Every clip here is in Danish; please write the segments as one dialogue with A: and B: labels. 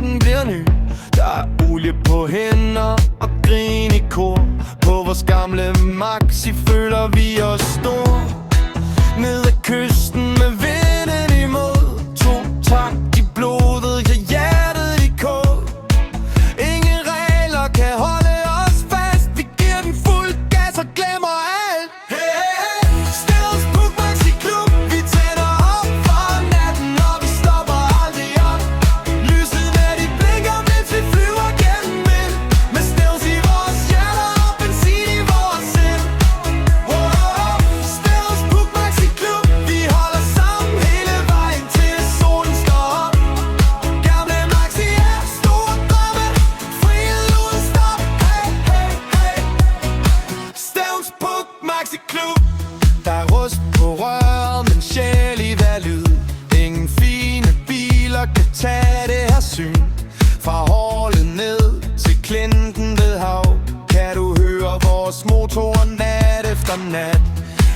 A: den bliver ny. Der er olie på hænder og grin i kor. På vores gamle Maxi føler vi os store. Ned ad kysten med vinden imod. To takt i blodet, ja hjertet i kog. Ingen regler kan holde os fast. Vi giver den fuld gas og glemmer alt. Hey, hey, hey. Stills Puk Maxi Klub. Vi tænder op for natten, og vi stopper aldrig op. Lysene de blinker, mens vi flyver gennem vind. Med Stills i vores hjerter og benzin i vores sind. Stills Puk Maxi Klub. Vi holder sammen hele vejen til solen står op. Gamle Maxi er store drømme, frihed uden stop. Hey, hey, hey. Stills Puk Maxi Klub. Der er rust på røret, men sjæl i hver lyd. Ingen fine biler kan tage det her syn. Fra Hårlet ned til Klinten ved hav kan du høre vores motorer nat efter nat.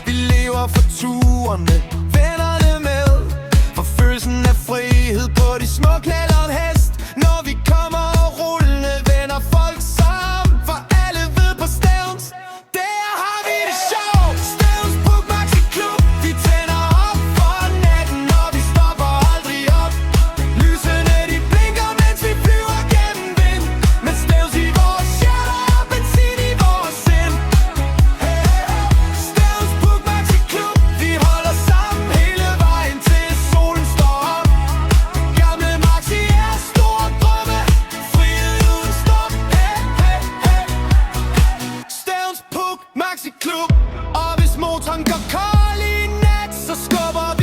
A: Vi lever for turene, vennerne med. For følelsen af frihed på de små knæller en hest. Når vi kommer rullende, vender folk sammen. For alle ved på Stevns, der har vi det sjovt. Stevns Puk Maxi Klub. Vi tænder op for natten, og vi stopper aldrig op. Lysene de blinker, mens vi flyver gennem vind. Med Stevns i vores hjerter og benzin i vores sind. Hey, hey, hey. Stevns Puk Maxi Klub. Vi holder sammen hele vejen til solen står op. Gamle Maxi er store drømme, frihed uden stop. Hey, hey, hey. Stevns Puk Maxi Klub. Og hvis motoren går kold i nat, så skubber vi